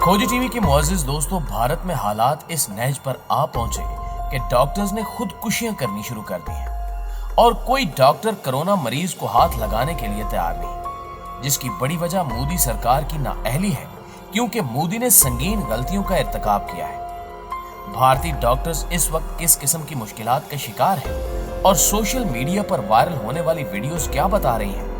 खोजी टीवी के मुअज़्ज़िज़ दोस्तों, भारत में हालात इस नहज पर आ पहुंचे कि डॉक्टर्स ने खुदकुशियां करनी शुरू कर दी हैं और कोई डॉक्टर कोरोना मरीज को हाथ लगाने के लिए तैयार नहीं, जिसकी बड़ी वजह मोदी सरकार की नाअहली है, क्योंकि मोदी ने संगीन गलतियों का इर्तिकाब किया है। भारतीय डॉक्टर्स इस वक्त किस किस्म की मुश्किलात का शिकार हैं और सोशल मीडिया पर वायरल होने वाली वीडियोस क्या बता रही हैं,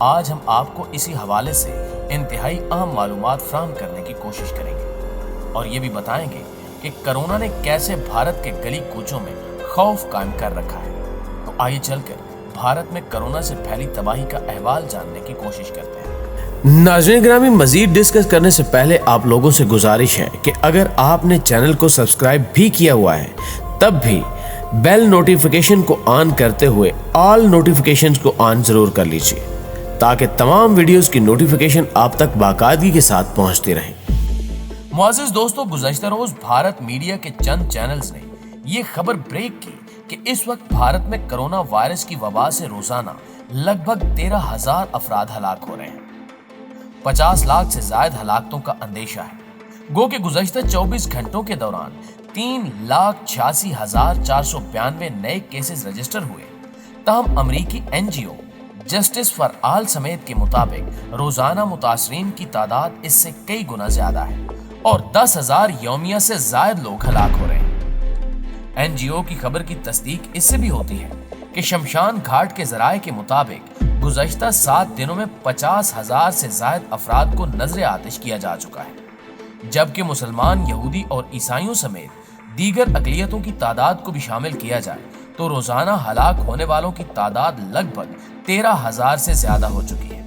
आज हम आपको इसी हवाले से इंतहाई अहम मालूमात फराहम करने की कोशिश करेंगे और ये भी बताएंगे कि कोरोना ने कैसे भारत के गली कूचों में खौफ कायम कर रखा है। तो आइए चलकर भारत में कोरोना से फैली तबाही का अहवाल जानने की कोशिश करते हैं। नाज़रीन ग्रामी, मजीद डिस्कस करने से पहले आप लोगों से गुजारिश है कि अगर आपने चैनल को सब्सक्राइब भी किया हुआ है तब भी बेल नोटिफिकेशन को ऑन करते हुए ऑल नोटिफिकेशंस को ऑन जरूर कर लीजिए ताकि तमाम वीडियोस की नोटिफिकेशन आप तक बाकायदगी के साथ पहुंचती रहे। मुअज़्ज़िज़ दोस्तों, गुज़श्ता रोज भारत मीडिया के चंद चैनल्स ने ये खबर ब्रेक की कि इस वक्त भारत में कोरोना वायरस की वबा से रोजाना लगभग 13,000 अफराद हलाक हो रहे हैं। 50 लाख से ज्यादा हलाकतों का अंदेशा है। गो के गुज़श्ता 24 घंटों के दौरान 3,86,492 नए केसेस रजिस्टर हुए। तहम अमरीकी NGO जस्टिस फॉर ऑल समेत के मुताबिक रोजाना मुतासरीन की तादाद इससे कई गुना ज्यादा है और 10,000 यौमिया से ज्यादा लोग हलाक हो रहे हैं। NGO की खबर की तस्दीक इससे भी होती है कि शमशान घाट के जराये के मुताबिक गुज़श्ता 7 दिनों में 50,000 से ज्यादा अफराद को नजर आतिश किया जा चुका है, जबकि मुसलमान, यहूदी और ईसाइयों समेत दीगर अक़लियतों की तादाद को भी शामिल किया जाए तो रोजाना हलाक होने वालों की तादाद लगभग 13,000 से ज्यादा हो चुकी है।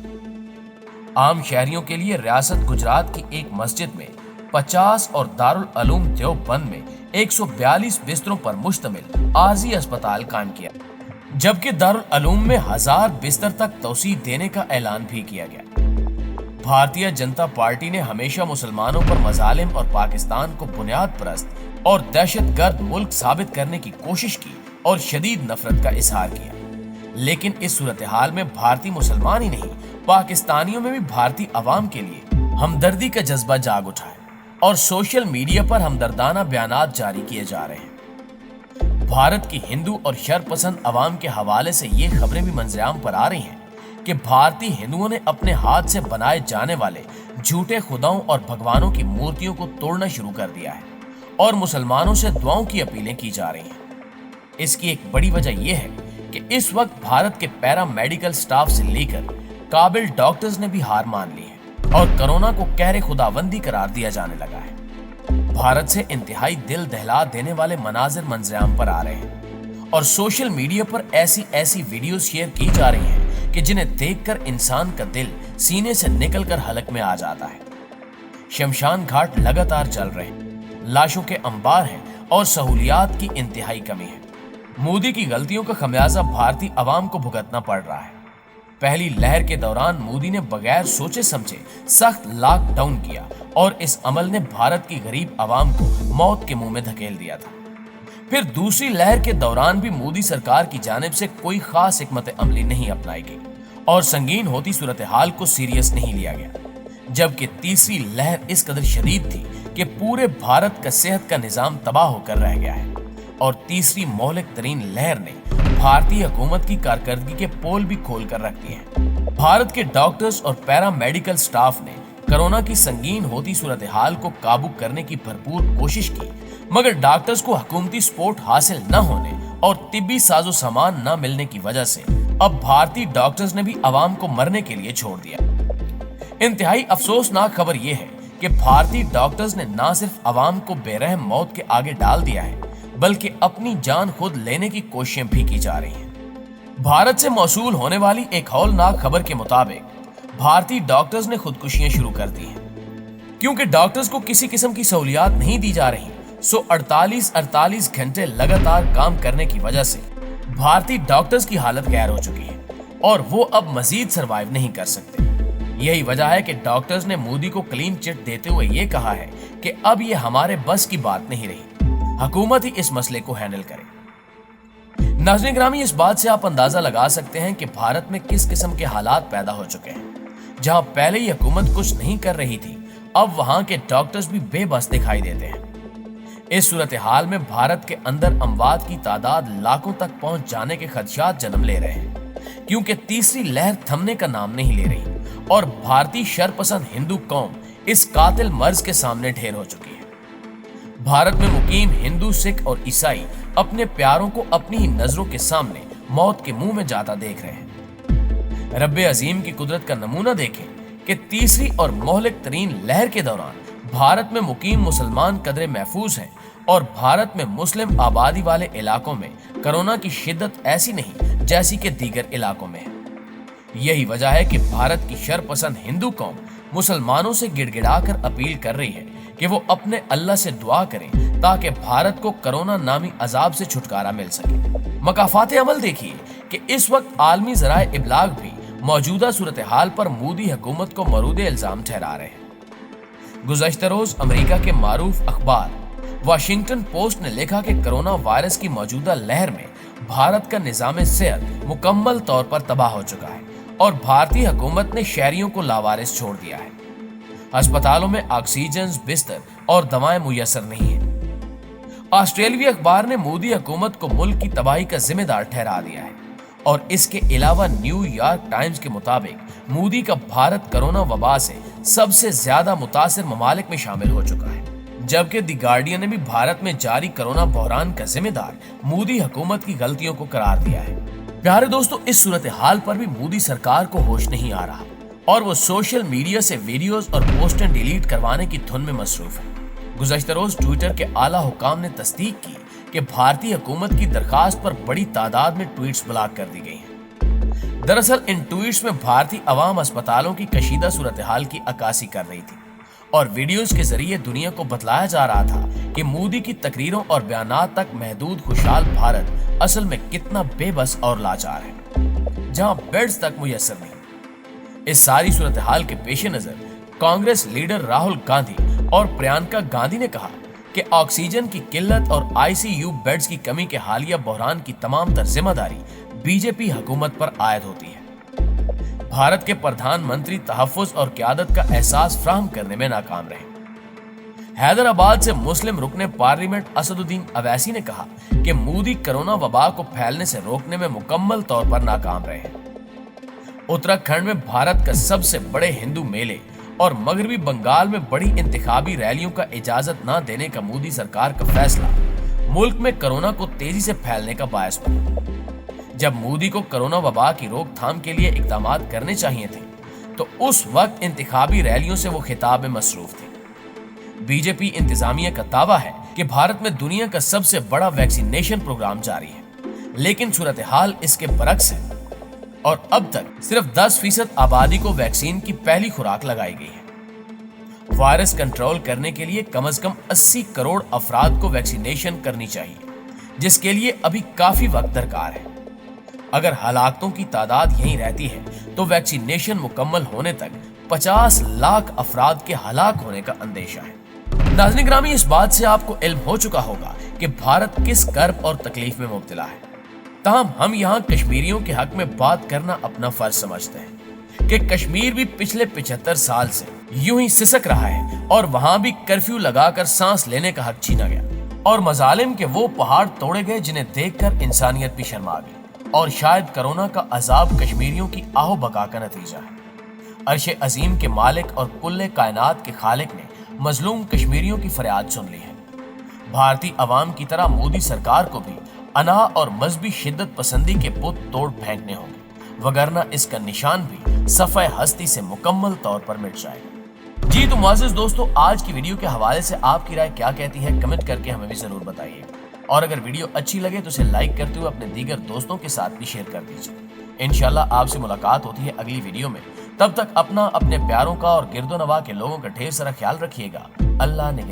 आम शहरियों के लिए रियासत गुजरात की एक मस्जिद में 50 और दारुल उलूम देवबंद में 142 बिस्तरों पर मुश्तमिल आरजी अस्पताल कायम किया, जबकि दारुल उलूम में 1000 बिस्तर तक तौसीह देने का ऐलान भी किया गया। भारतीय जनता पार्टी ने हमेशा मुसलमानों पर मजालिम और पाकिस्तान को बुनियाद परस्त और दहशतगर्द मुल्क साबित करने की कोशिश की और शदीद नफरत का इजहार किया, लेकिन इस सूरत हाल में भारतीय मुसलमान ही नहीं, पाकिस्तानियों में भी भारतीय अवाम के लिए हमदर्दी का जज्बा जाग उठा है और सोशल मीडिया पर हमदर्दाना बयानात जारी किए जा रहे हैं। भारत की हिंदू और शरपसंद अवाम के हवाले से ये खबरें भी मंजराम पर आ रही हैं कि भारतीय हिंदुओं ने अपने हाथ से बनाए जाने वाले झूठे खुदाओं और भगवानों की मूर्तियों को तोड़ना शुरू कर दिया है और मुसलमानों से दुआओं की अपीलें की जा रही हैं। इसकी एक बड़ी वजह यह है कि इस वक्त भारत के पैरा मेडिकल स्टाफ से लेकर काबिल डॉक्टर्स ने भी हार मान ली है और कोरोना को कहरे खुदाबंदी करार दिया जाने लगा है। भारत से इंतहाई दिल दहला देने वाले मनाजिर मंजराम पर आ रहे हैं और सोशल मीडिया पर ऐसी वीडियो शेयर की जा रही हैं कि जिन्हें देखकर इंसान का दिल सीने से निकलकर हलक में आ जाता है। शमशान घाट लगातार जल रहे हैं, लाशों के अंबार हैं और सहूलियात की इंतहाई कमी है। मोदी की गलतियों का खमियाजा भारतीय अवाम को भुगतना पड़ रहा है। पहली लहर के दौरान मोदी ने बगैर सोचे समझे सख्त लॉकडाउन किया और इस अमल ने भारत की गरीब अवाम को मौत के मुंह में धकेल दिया था। फिर दूसरी लहर के दौरान भी मोदी सरकार की जानिब से कोई खास हिकमत अमली नहीं अपनाई गई और संगीन होती सूरत हाल को सीरियस नहीं लिया गया, जबकि तीसरी लहर इस कदर शदीद थी कि पूरे भारत का सेहत का निजाम तबाह होकर रह गया है और तीसरी मोहलिक तरीन लहर ने भारतीय हुकूमत की कारकर्दगी के पोल भी खोल कर रख दिए हैं। भारत के डॉक्टर्स और पैरा मेडिकल स्टाफ ने कोरोना की संगीन होती सूरत हाल को काबू करने की भरपूर कोशिश की, मगर डॉक्टर्स को हुकूमती सपोर्ट हासिल न होने और तिब्बी साजो सामान न मिलने की वजह से अब भारतीय डॉक्टर्स ने भी अवाम को मरने के लिए छोड़ दिया। इंतहाई अफसोसनाक खबर यह है कि भारतीय डॉक्टर्स ने न सिर्फ अवाम को बेरहम मौत के आगे डाल दिया है, बल्कि अपनी जान खुद लेने की कोशिशें भी की जा रही हैं। भारत से मौसूल होने वाली एक हौलनाक खबर के मुताबिक भारतीय डॉक्टर्स ने खुदकुशियां शुरू कर दी हैं, क्योंकि डॉक्टर्स को किसी किस्म की सहूलियात नहीं दी जा रही। सो 48 घंटे लगातार काम करने की वजह से भारतीय डॉक्टर्स की हालत गैर हो चुकी है और वो अब मजीद सरवाइव नहीं कर सकते। यही वजह है कि डॉक्टर्स ने मोदी को क्लीन चिट देते हुए ये कहा है कि अब ये हमारे बस की बात नहीं रही, हुकूमत ही इस मसले को हैंडल करे। नाज़रीन ग्रामी, इस बात से आप अंदाजा लगा सकते हैं कि भारत में किस किस्म के हालात पैदा हो चुके हैं। जहां पहले ही हुकूमत कुछ नहीं कर रही थी, अब वहां के डॉक्टर्स भी बेबस दिखाई देते हैं। इस सूरत हाल में भारत के अंदर अमवात की तादाद लाखों तक पहुंच जाने के खदशात जन्म ले रहे हैं, क्योंकि तीसरी लहर थमने का नाम नहीं ले रही और भारतीय शरपसंद हिंदू कौम इस कातिल मर्ज के सामने ढेर हो चुकी है। भारत में मुकीम हिंदू, सिख और ईसाई अपने प्यारों को अपनी ही नजरों के सामने मौत के मुंह में जाता देख रहे हैं। रब्बे अजीम की कुदरत का नमूना देखें कि तीसरी और मोहलिक तरीन लहर के दौरान भारत में मुकीम मुसलमान कदरे महफूज हैं और भारत में मुस्लिम आबादी वाले इलाकों में कोरोना की शिद्दत ऐसी नहीं जैसी कि दीगर इलाकों में है। यही वजह है कि भारत की शरपसंद हिंदू कौम मुसलमानों से गिड़गिड़ाकर अपील कर रही है कि वो अपने अल्लाह से दुआ करें ताकि भारत को कोरोना नामी अजाब से छुटकारा मिल सके। मकाफात अमल देखिए कि इस वक्त आलमी ज़राए इब्लाग भी मौजूदा सूरत हाल पर मोदी हुकूमत को मरूद इल्जाम ठहरा रहे हैं। गुज़श्ता रोज अमेरिका के मारूफ अखबार वाशिंगटन पोस्ट ने लिखा कि कोरोना वायरस की मौजूदा लहर में भारत का निज़ाम सेहत मुकम्मल तौर पर तबाह हो चुका है और भारतीय हुकूमत ने शहरियों को लावारिस छोड़ दिया है। अस्पतालों में ऑक्सीजन, बिस्तर और दवाएं मुयस्सर नहीं है। ऑस्ट्रेलियाई अखबार ने मोदी हुकूमत को मुल्क की तबाही का जिम्मेदार ठहरा दिया है और इसके अलावा न्यूयॉर्क टाइम्स के मुताबिक मोदी का भारत कोरोना वबा से सबसे ज्यादा मुतासिर ममालिक में शामिल हो चुका है, जबकि द गार्डियन ने भी भारत में जारी कोरोना बहरान का जिम्मेदार मोदी हुकूमत की गलतियों को करार दिया है। प्यारे दोस्तों, इस सूरत हाल पर भी मोदी सरकार को होश नहीं आ रहा और वो सोशल मीडिया से वीडियोस और पोस्टर डिलीट करवाने की धुन में मसरूफ है। गुज़श्ता रोज ट्विटर के आला हुकाम ने तस्दीक की कि भारतीय हुकूमत की दरखास्त पर बड़ी तादाद में ट्वीट्स ब्लॉक कर दी गई हैं। दरअसल इन ट्वीट्स में भारतीय अवाम अस्पतालों की कशीदा सूरत हाल की अक्कासी कर रही थी और वीडियोस के जरिए दुनिया को बतलाया जा रहा था कि मोदी की तकरीरों और बयानात तक महदूद खुशहाल भारत असल में कितना बेबस और लाचार है, जहां बेड्स तक मुयस्सर नहीं। इस सारी सूरत हाल के पेश नजर कांग्रेस लीडर राहुल गांधी और प्रियंका गांधी ने कहा कि ऑक्सीजन की किल्लत और आईसीयू बेड्स की कमी के हालिया बहरान की तमाम तर जिम्मेदारी बीजेपी हुकूमत पर आयद होती है। भारत के प्रधानमंत्री तहफ्फुज़ और क़यादत का एहसास फराहम करने में नाकाम रहे। हैदराबाद से मुस्लिम रुकने पार्लियामेंट असदुद्दीन अवैसी ने कहा कि मोदी कोरोना वबा को फैलने से रोकने में मुकम्मल तौर पर नाकाम रहे हैं। उत्तराखंड में भारत का सबसे बड़े हिंदू मेले और मगरबी बंगाल में बड़ी इंतखाबी रैलियों का इजाजत न देने का मोदी सरकार का फैसला मुल्क में कोरोना को तेजी से फैलने का बायस बना। जब मोदी को कोरोना वबा की रोकथाम के लिए इकदाम करने चाहिए थे तो उस वक्त इंतखाबी रैलियों से वो खिताब में मसरूफ थे। बीजेपी इंतजामिया का दावा है कि भारत में दुनिया का सबसे बड़ा वैक्सीनेशन प्रोग्राम जारी है, लेकिन सूरत हाल इसके बरक्स है और अब तक सिर्फ 10% आबादी को वैक्सीन की पहली खुराक लगाई गई है। वायरस कंट्रोल करने के लिए कम से कम 80 करोड़ अफराद को वैक्सीनेशन करनी चाहिए, जिसके लिए अभी काफी वक्त दरकार है। अगर हलाकतों की तादाद यहीं रहती है तो वैक्सीनेशन मुकम्मल होने तक 50 लाख अफराद के हलाक होने का अंदेशा है। नाज़रीन ग्रामी, इस बात से आपको इल्म हो चुका होगा कि भारत किस कर्ब और तकलीफ में मुब्तला है। ताहम हम यहाँ कश्मीरियों के हक में बात करना अपना फर्ज समझते हैं कि कश्मीर भी पिछले 75 साल से यूं ही सिसक रहा है और वहां भी कर्फ्यू लगाकर सांस लेने का हक छीना गया और मजालिम के वो पहाड़ तोड़े गए जिन्हें देखकर इंसानियत भी शर्मा गई। और शायद कोरोना का अजाब कश्मीरियों की आहो बका का नतीजा है। अर्श अजीम के मालिक और कुल्ले कायनात के खालिक ने मजलूम कश्मीरियों की फरियाद सुन ली है। भारतीय अवाम की तरह मोदी सरकार को भी अना और मजहबी शिद्दत पसंदी के पुत तोड़ फेंकने होंगे, वगरना इसका निशान भी सफ़े हस्ती से मुकम्मल तौर पर मिट जाएगा। जी तो मुअज़्ज़िज़ दोस्तों, आज की वीडियो के हवाले से आपकी राय क्या कहती है, कमेंट करके हमें भी जरूर बताइए और अगर वीडियो अच्छी लगे तो इसे लाइक करते हुए अपने दीगर दोस्तों के साथ भी शेयर कर दीजिए। इंशाल्लाह आपसे मुलाकात होती है अगली वीडियो में। तब तक अपना, अपने प्यारों का और गिरदो नवा के लोगों का ढेर सारा ख्याल रखिएगा। अल्लाह ने